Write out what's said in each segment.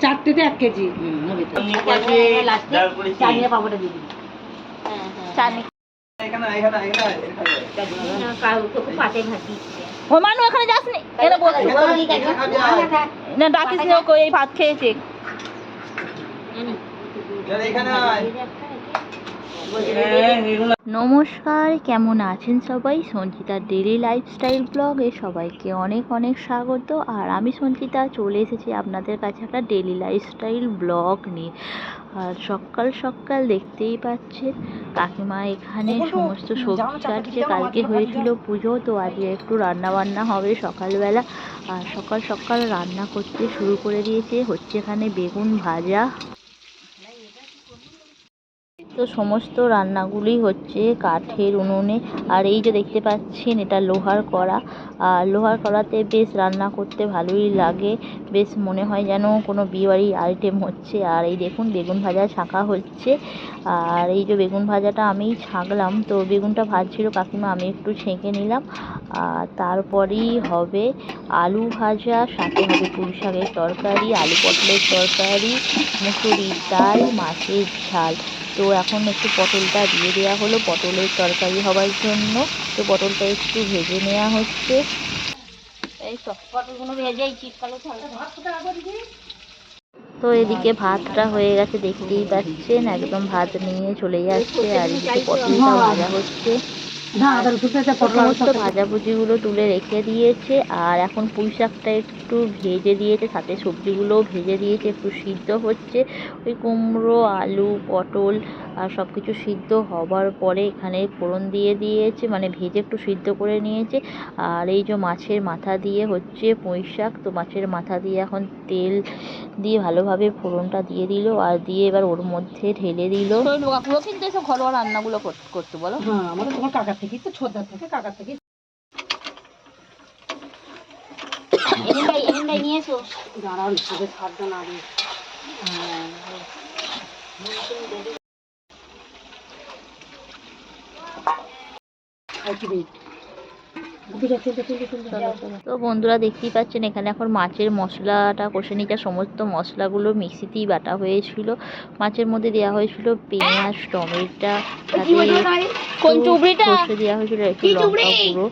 চারটেতে 1 KG. মানু এখানে যাসনি, ডাকিস এই ভাত খেয়েছে। নমস্কার, কেমন আছেন সবাই? সঞ্চিতার ডেইলি লাইফস্টাইল ব্লগে সবাইকে অনেক অনেক স্বাগত। আর আমি সঞ্চিতা চলে এসেছি আপনাদের কাছে একটা ডেইলি লাইফস্টাইল ব্লগ নিয়ে। আর সকাল সকাল দেখতেই পাচ্ছেন কাকিমা এখানে সমস্ত সবজি কাটছে। কালকে হয়েছিল পুজো, তো আজকে একটু রান্না বান্না হবে সকালবেলা। আর সকাল সকাল রান্না করতে শুরু করে দিয়েছে। হচ্ছে এখানে বেগুন ভাজা। তো সমস্ত রান্নাগুলি হচ্ছে কাঠের উনুনে। আর এই যে দেখতে পাচ্ছেন এটা লোহার কড়া। আর লোহার কড়াতে বেশ রান্না করতে ভালোই লাগে, বেশ মনে হয় যেন কোনো বিয়েবাড়ির আইটেম হচ্ছে। আর এই দেখুন বেগুন ভাজা ছাঁকা হচ্ছে। আর এই যে বেগুন ভাজাটা আমিই ছাঁকলাম, তো বেগুনটা ভাজছিল কাকিমা, আমি একটু ছেঁকে নিলাম। আর তারপরেই হবে আলু ভাজা, সাথে হবে পুঁই শাকের তরকারি, আলু পটলের তরকারি, মুসুরির ডাল, মাছের ঝাল। তো এখন একটু পটলটা দিয়ে দেওয়া হলো পটলের তরকারি হবার জন্য। তো পটলটা একটু ভেজে নেওয়া হচ্ছে। এই তো পটলগুলো ভেজেই শীতকালে। তো এদিকে ভাতটা হয়ে গেছে, দেখতেই পাচ্ছেন একদম ভাত নিয়ে চলে যাচ্ছে। আর এদিকে পটলটা ভাজা হচ্ছে। সমস্ত ভাজাভুজিগুলো তুলে রেখে দিয়েছে। আর এখন পুঁই শাকটা একটু ভেজে দিয়েছে, সাথে সবজিগুলোও ভেজে দিয়েছে, একটু সিদ্ধ হচ্ছে। ওই কুমড়ো, আলু, পটল আর সব কিছু সিদ্ধ হবার পরে এখানে ফোড়ন দিয়ে দিয়েছে, মানে ভেজে একটু সিদ্ধ করে নিয়েছে। আর এই যে মাছের মাথা দিয়ে হচ্ছে পুঁই শাক, তো মাছের মাথা দিয়ে এখন তেল দিয়ে ভালোভাবে ফোড়নটা দিয়ে দিল। আর দিয়ে এবার ওর মধ্যে ঢেলে দিল। পুরো কিন্তু এসব ঘরোয়া রান্নাগুলো করতে বলো। হ্যাঁ, আমাদের তোমার কাকার থেকে তো ছোটদার থেকে কাকার থেকে নিয়ে এসো। দাঁড়াও, সবে ছাড়টা না দিয়ে। তো বন্ধুরা দেখতেই পাচ্ছেন এখানে এখন মাছের মশলাটা কষে নিচ্ছে। সমস্ত মশলাগুলো মিক্সিতেই বাটা হয়েছিল। মাছের মধ্যে দেওয়া হয়েছিল পেঁয়াজ, টমেটো, সর্ষে দেওয়া হয়েছিল, একটু লঙ্কা গুঁড়ো,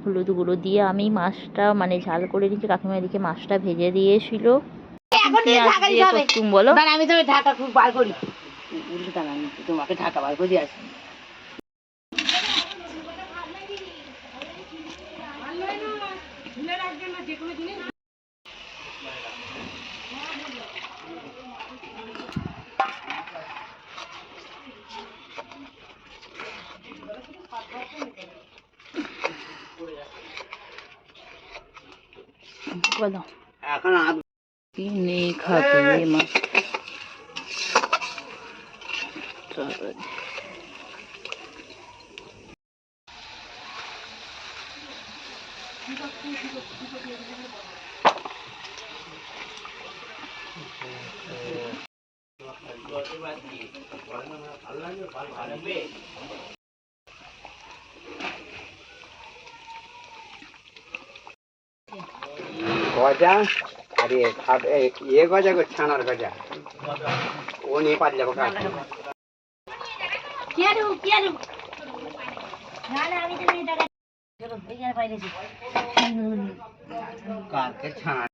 হলুদ গুঁড়ো দিয়ে আমি মাছটা মানে ঝাল করে নিচ্ছি। কাকিমা এদিকে মাছটা ভেজে দিয়েছিল। বলো, আমি তো ঢাকা খুব বার করি, তোমাকে ঢাকা বার করে আসি। বলো এখন নেই খাবে মাছ। গজা আরে খাবে ইয়ে গজা গো, ছানার গজা, ও নিয়ে পার যাবো কাজ। কালকে ছানা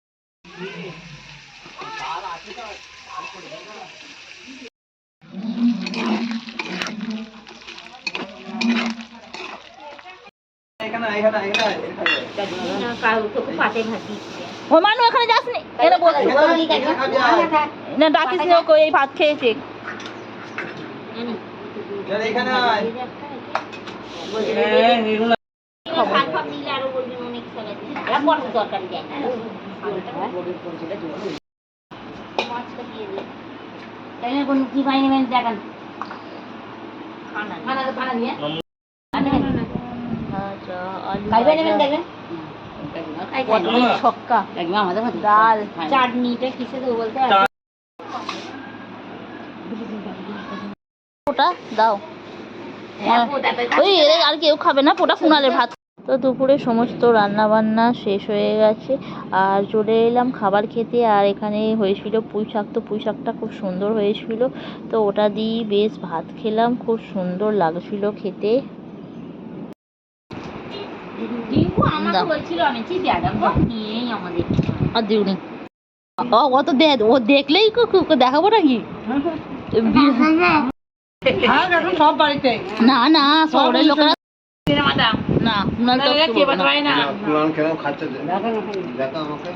মানু এখানে যাসনি, ডাকিস এই ভাত খেয়েছে। কি পাইনি দেখান ছক্কা, ডাল, চাটনিটা কিসে দেবো বলতে ওটা দাও। ওই এদের আর কেউ খাবে না, ওটা কুনালের ভাত। তো দুপুরে সমস্ত রান্না বান্না শেষ হয়ে গেছে আর চলে এলাম খাবার খেতে। আর এখানে হয়েছিল পুঁই শাক, তো পুঁই শাকটা খুব সুন্দর হয়েছিল, তো ওটা দিয়ে বেশ ভাত খেলাম, খুব সুন্দর লাগছিল খেতে। আর দিউনি ও তো ও দেখলেই দেখাবো নাকি? সব বাড়িতে না না, শহরের লোকেরা না, কুনাল তো কে বাতরায় না কুনাল কেন খাচ্ছে দেখা আমাকে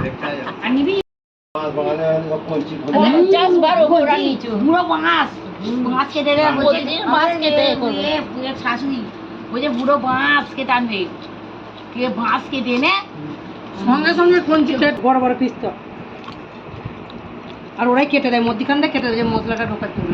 দেখতে যাও বাগানে পঞ্চি বুড়ো বাঁশ বাঁশ কেটে দেবে প্রতিদিন মাছ কেটে করবে। শাশুড়ি ওই যে বুড়ো বাঁশ কেটে আনবে, কে বাঁশ কেটে এনে সঙ্গে সঙ্গে কঞ্চি বড় বড় পিস তো, আর ওরাই কেটে দেয় মধ্যখানটা কেটে দেয়, মশলাটা ঢোকার জন্য।